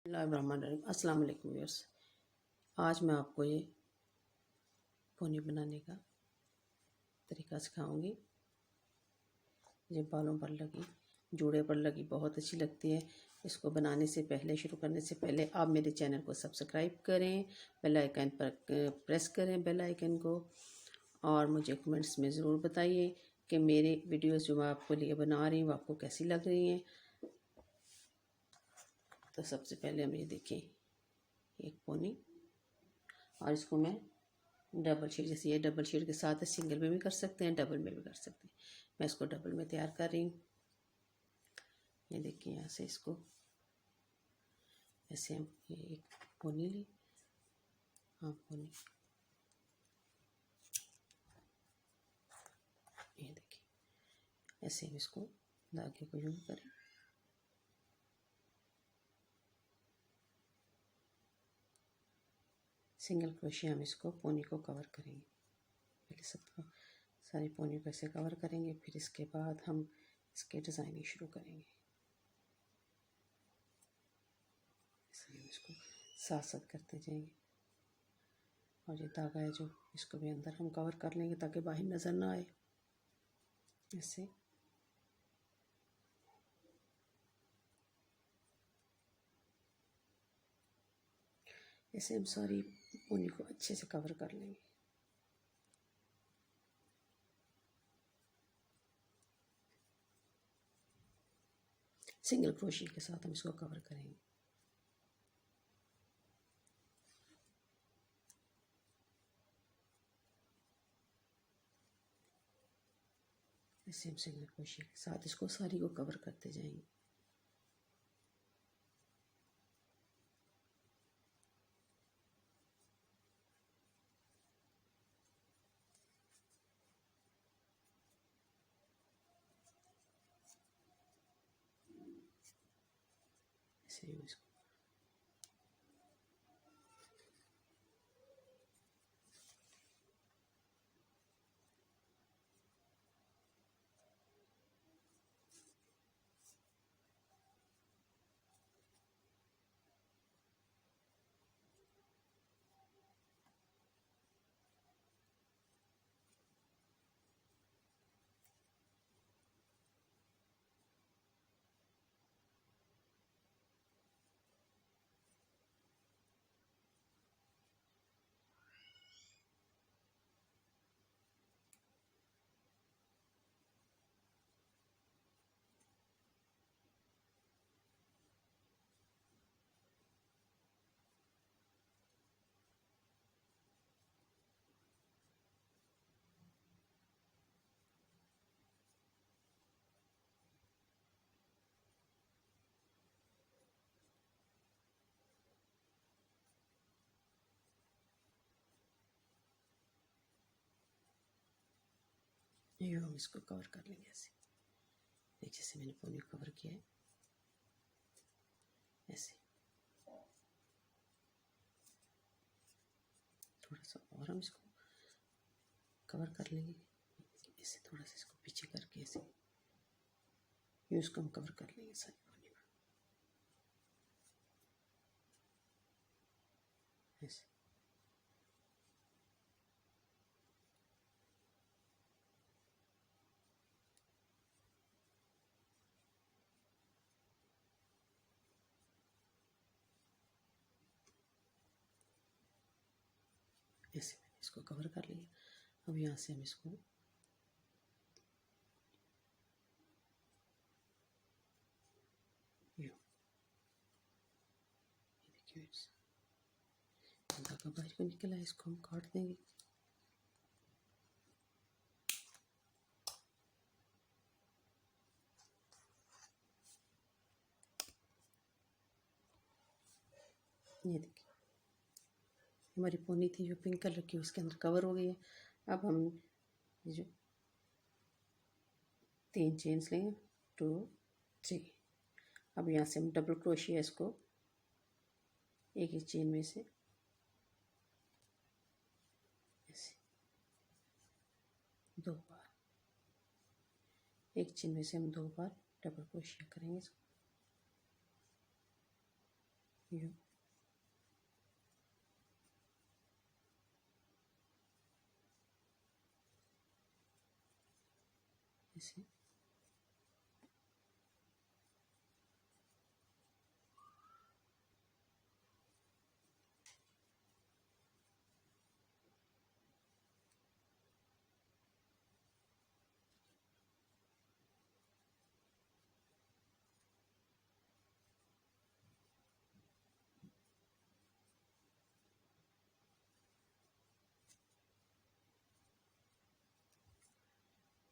अस्सलाम वालेकुम व्यूअर्स। आज मैं आपको ये पोनी बनाने का तरीका सिखाऊंगी। ये बालों पर लगी, जूड़े पर लगी बहुत अच्छी लगती है। इसको बनाने से पहले, शुरू करने से पहले आप मेरे चैनल को सब्सक्राइब करें, बेल आइकन पर प्रेस करें बेल आइकन को, और मुझे कमेंट्स में ज़रूर बताइए कि मेरे वीडियोस जो मैं आपको लिए बना रही हूँ वो आपको कैसी लग रही हैं। तो सबसे पहले हम ये देखें, एक पोनी, और इसको मैं डबल शीट, जैसे ये डबल शीट के साथ सिंगल में भी कर सकते हैं, डबल में भी कर सकते हैं। मैं इसको डबल में तैयार कर रही हूँ। ये देखिए, यहाँ से इसको ऐसे हम ये एक पोनी ली, हाँ पोनी, ये देखिए ऐसे हम इसको धागे को यूं करें, सिंगल क्रोशे हम इसको पोनी को कवर करेंगे। पहले सबको सारी पोनी को ऐसे कवर करेंगे, फिर इसके बाद हम इसके डिज़ाइनिंग शुरू करेंगे। ऐसे हम इसको साथ साथ करते जाएंगे, और ये धागा है जो, इसको भी अंदर हम कवर कर लेंगे ताकि बाहर नज़र ना आए। ऐसे ऐसे हम सारी पोनी को अच्छे से कवर कर लेंगे। सिंगल क्रोशे के साथ हम इसको कवर करेंगे। ऐसे हम सिंगल क्रोशे के साथ इसको सारी को कवर करते जाएंगे। ऐसे हम इसको ये हम इसको कवर कर लेंगे। ऐसे एक जैसे मैंने पोनी कवर किया है, ऐसे थोड़ा सा और हम इसको कवर कर लेंगे। ऐसे थोड़ा सा इसको पीछे करके ऐसे यूँ इसको हम कवर कर लेंगे सारी पोनी को। ऐसे ऐसे मैंने इसको कवर कर लिया। अब यहाँ से हम इसको यूँ, ये देखिए धागा बाहर को निकला है, इसको हम काट देंगे। ये देखिए हमारी पोनी थी जो पिंक कलर की, उसके अंदर कवर हो गई है। अब हम ये जो 3 चेन्स लेंगे, 2 3। अब यहाँ से हम डबल क्रोशिया इसको एक ही चेन में से ऐसे 2 बार, एक चेन में से हम 2 बार डबल क्रोशिया करेंगे इसको। यूँ ऐसे।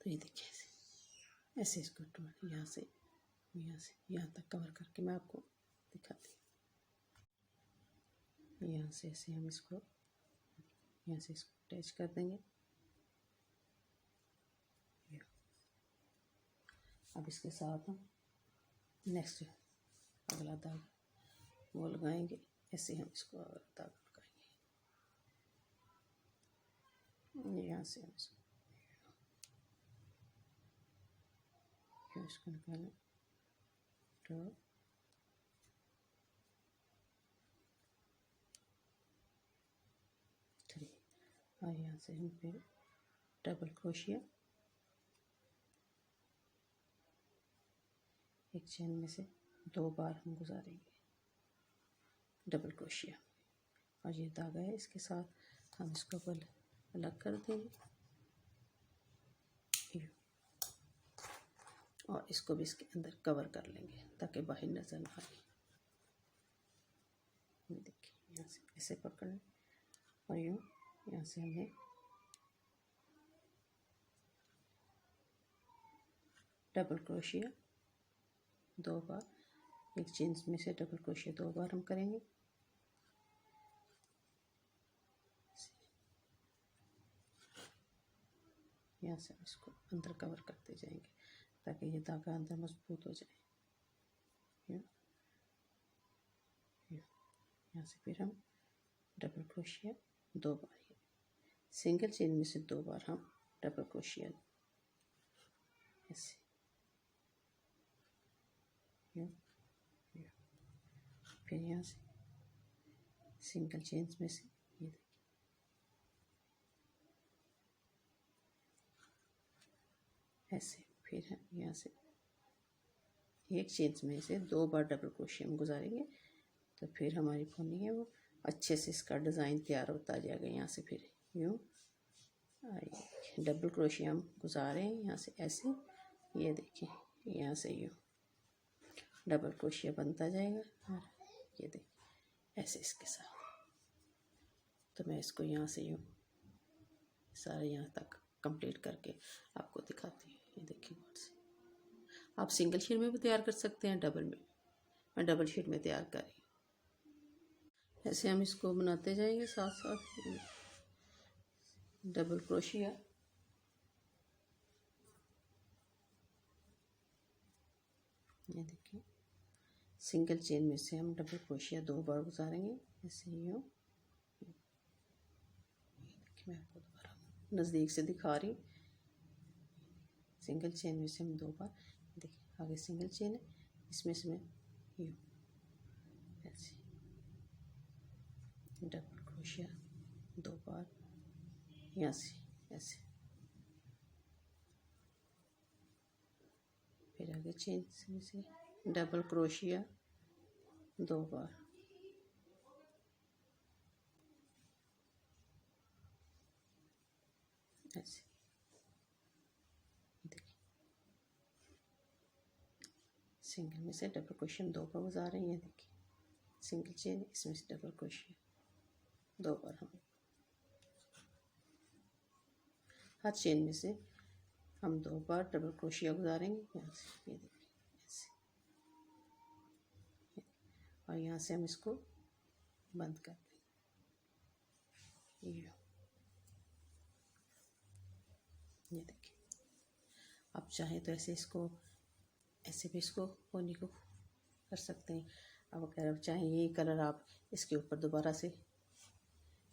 तो ये देखिए ऐसे ऐसे इसको यहाँ से यहाँ तक कवर करके मैं आपको दिखाती हूँ। यहाँ से ऐसे हम इसको यहाँ से इसको अटैच कर देंगे। अब इसके साथ हम नेक्स्ट अगला धागा वो लगाएंगे। ऐसे हम इसको अगला धागा लगाएंगे। यहाँ से हम इसको निकालें 2 3 और यहाँ से हम फिर डबल क्रोशिया एक चेन में से 2 बार हम गुजारेंगे डबल क्रोशिया। और ये धागा है, इसके साथ हम इसको अलग कर देंगे और इसको भी इसके अंदर कवर कर लेंगे ताकि बाहर नजर ना आए। देखिए यहाँ से ऐसे पकड़ लें और यूँ यहाँ से हमें डबल क्रोशिया 2 बार, एक चेन में से डबल क्रोशिया 2 बार हम करेंगे। यहाँ से हम इसको अंदर कवर करते जाएंगे ताकि ये धागा अंदर मजबूत हो जाए। यहाँ से फिर हम डबल क्रोशिया 2 बार, सिंगल चेन में से 2 बार हम डबल क्रोशिया ऐसे फिर यहाँ से सिंगल चेन में से ये देखिए ऐसे, फिर यहाँ से एक चेन में से 2 बार डबल क्रोशिया हम गुजारेंगे तो फिर हमारी पोनी है वो अच्छे से इसका डिज़ाइन तैयार होता जाएगा। यहाँ से फिर यूँ डबल क्रोशिया हम गुजारे हैं यहाँ से ऐसे, ये देखिए यहाँ से यूँ डबल क्रोशिया बनता जाएगा और ये देखिए ऐसे इसके साथ। तो मैं इसको यहाँ से यूँ सारे यहाँ तक कंप्लीट करके आपको दिखाती हूँ। ये देखिए से आप सिंगल शीट में भी तैयार कर सकते हैं, डबल में, मैं डबल शीट में तैयार कर रही हूँ। ऐसे हम इसको बनाते जाएंगे साथ साथ डबल क्रोशिया ये देखिए सिंगल चेन में से हम डबल क्रोशिया 2 बार गुजारेंगे ऐसे ही हो। मैं आपको दोबारा नज़दीक से दिखा रही हूँ। सिंगल चेन में से हम 2 बार, देखिए आगे सिंगल चेन है, इसमें से मैं यूँ ऐसे डबल क्रोशिया 2 बार यहाँ से ऐसे, फिर आगे चेन में से डबल क्रोशिया 2 बार ऐसे, देखिए सिंगल में से डबल क्रोशिया 2 बार गुजारे हैं। देखिए सिंगल चेन, इसमें से डबल क्रोशिया 2 बार हम हर चेन में से हम 2 बार डबल क्रोशिया गुजारेंगे यहाँ से, ये देखिए ऐसे, और यहाँ से हम इसको बंद कर देंगे। ये देखिए आप चाहें तो ऐसे इसको ऐसे भी इसको पोनी को कर सकते हैं। अब अगर चाहें ये कलर आप इसके ऊपर दोबारा से,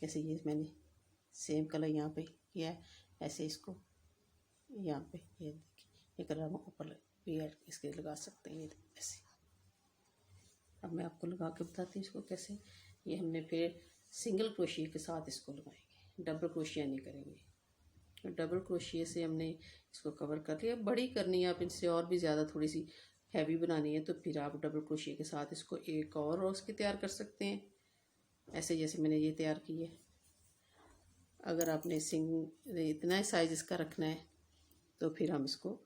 जैसे ये मैंने सेम कलर यहाँ पे किया है, ऐसे इसको यहाँ पे ये देखिए ये कलर हम ऊपर भी इसके लगा सकते हैं। ये ऐसे अब मैं आपको लगा के बताती हूँ इसको कैसे। ये हमने फिर सिंगल क्रोशिया के साथ इसको लगाएंगे, डबल क्रोशिया नहीं करेंगे। डबल क्रोशिया से हमने इसको कवर कर लिया। बड़ी करनी है आप इनसे और भी ज़्यादा थोड़ी सी हैवी बनानी है तो फिर आप डबल क्रोशिया के साथ इसको एक और रो उसकी तैयार कर सकते हैं, ऐसे जैसे मैंने ये तैयार की है। अगर आपने इतना साइज इसका रखना है तो फिर हम इसको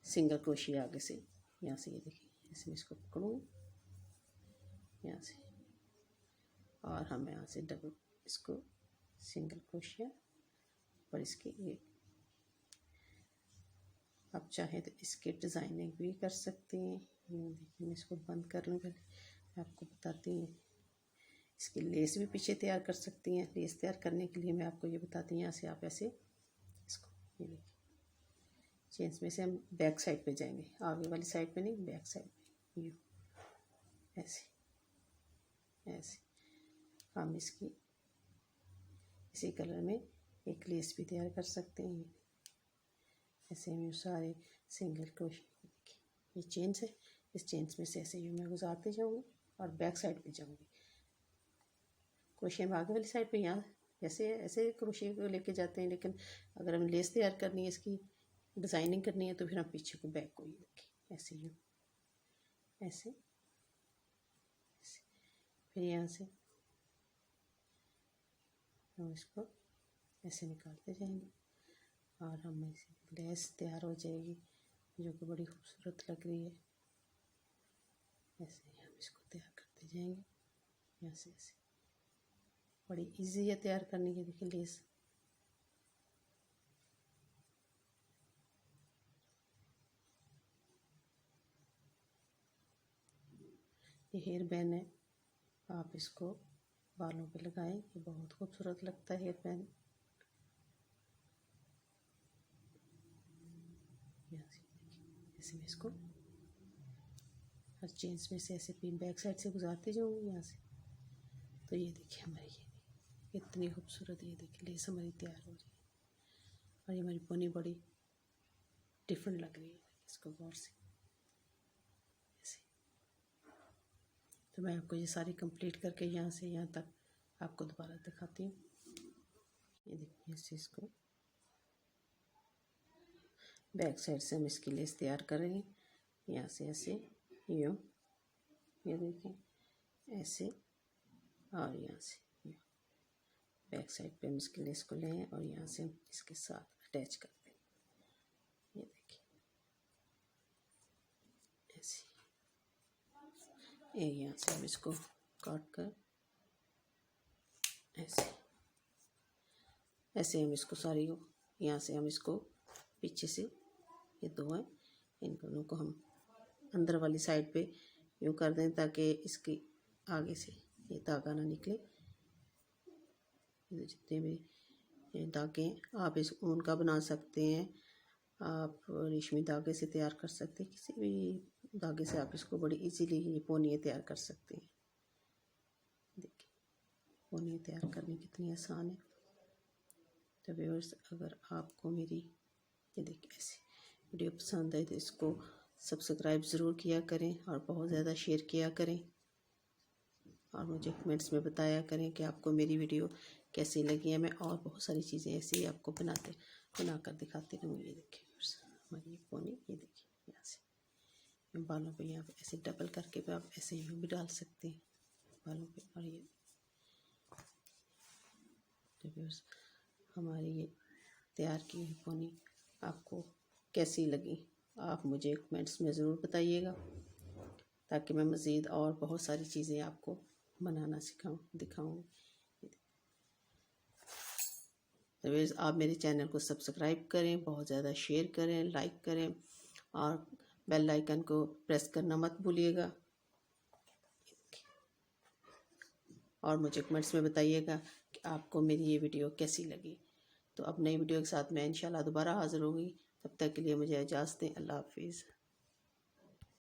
सिंगल क्रोशिया आगे से यहाँ से, ये देखिए ऐसे मैं इसको पकड़ूँ यहाँ से, और हम यहाँ से डबल इसको सिंगल क्रोशिया और इसके ये। आप चाहें तो इसके डिज़ाइनिंग भी कर सकते हैं। देखिए मैं इसको बंद कर लूँ, पहले मैं आपको बताती हूँ। इसकी लेस भी पीछे तैयार कर सकती हैं। लेस तैयार करने के लिए मैं आपको ये बताती हूँ। यहाँ से आप ऐसे इसको, ये देखिए चेन्स में से हम बैक साइड पे जाएंगे, आगे वाली साइड पे नहीं, बैक साइड पे यूँ ऐसे ऐसे हम इसकी इसी कलर में एक लेस भी तैयार कर सकते हैं। ऐसे हम सारे सिंगल क्रोशिया, देखिए ये चेन्स है, इस चेन्स में से ऐसे यूँ मैं गुजारते जाऊँगी और बैक साइड पे जाऊँगी। क्रोशिया में आगे वाली साइड पे यहाँ ऐसे ऐसे क्रोशिया को लेके जाते हैं, लेकिन अगर हमें लेस तैयार करनी है, इसकी डिज़ाइनिंग करनी है तो फिर हम पीछे को बैक को, ये देखिए ऐसे यूँ ऐसे, फिर यहाँ से हम इसको ऐसे निकालते जाएंगे और हम ऐसे लेस तैयार हो जाएगी जो कि बड़ी खूबसूरत लग रही है। ऐसे हम इसको तैयार करते जाएंगे यहाँ से ऐसे, बड़ी इजी है तैयार करने की। देखिए लेस ये हेयर बैन है, आप इसको बालों पे लगाएं, ये बहुत खूबसूरत लगता है हेयर बैन। ऐसे मैं इसको हर चेन्स में से ऐसे पिन बैक साइड से गुजारते जाऊँगी यहाँ से। तो ये देखिए हमारी ये इतनी खूबसूरत, ये देखिए लेस हमारी तैयार हो रही है और ये हमारी पोनी बड़ी डिफरेंट लग रही है। इसको गौर से ऐसे, तो मैं आपको ये सारी कंप्लीट करके यहाँ से यहाँ तक आपको दोबारा दिखाती हूँ। ये देखिए इस चीज़ को बैक साइड से हम इसकी लेस तैयार करेंगे यहाँ से ऐसे यूँ, ये देखिए ऐसे, और यहाँ से यूँ बैक साइड पे हम इसकी लेस को लें और यहाँ से हम इसके साथ अटैच कर दें। ये देखिए ऐसे, ये यहाँ से हम इसको काट कर ऐसे ऐसे हम इसको सारी को यहाँ से हम इसको पीछे से, ये दो हैं, इन दोनों को हम अंदर वाली साइड पे यूँ कर दें ताकि इसकी आगे से ये धागा ना निकले। जितने भी धागे आप इस ऊन का बना सकते हैं, आप रेशमी धागे से तैयार कर सकते हैं, किसी भी धागे से आप इसको बड़ी इजीली ये पोनियाँ तैयार कर सकते हैं। देखिए पोनियाँ तैयार करनी कितनी आसान है। तो व्यूअर्स, अगर आपको मेरी ये देखिए ऐसी वीडियो पसंद आए तो इसको सब्सक्राइब ज़रूर किया करें और बहुत ज़्यादा शेयर किया करें और मुझे कमेंट्स में बताया करें कि आपको मेरी वीडियो कैसी लगी है। मैं और बहुत सारी चीज़ें ऐसी आपको बनाकर दिखाती रहूँगी। ये देखिए हमारी ये पोनी, ये देखिए यहाँ से बालों पे यहाँ पे ऐसे डबल करके भी आप ऐसे यूँ भी डाल सकते हैं बालों पे। और ये व्यूअर्स, हमारी ये तैयार की हुई पोनी आपको कैसी लगी आप मुझे कमेंट्स में ज़रूर बताइएगा, ताकि मैं मज़ीद और बहुत सारी चीज़ें आपको बनाना दिखाऊँ। व्यूअर्स, आप मेरे चैनल को सब्सक्राइब करें, बहुत ज़्यादा शेयर करें, लाइक करें और बेल आइकन को प्रेस करना मत भूलिएगा। और मुझे कमेंट्स में बताइएगा कि आपको मेरी ये वीडियो कैसी लगी। तो अब नई वीडियो के साथ मैं इंशाल्लाह दोबारा हाज़िर होंगी। तब तक के लिए मुझे इजाज़त दें। अल्लाह हाफिज़।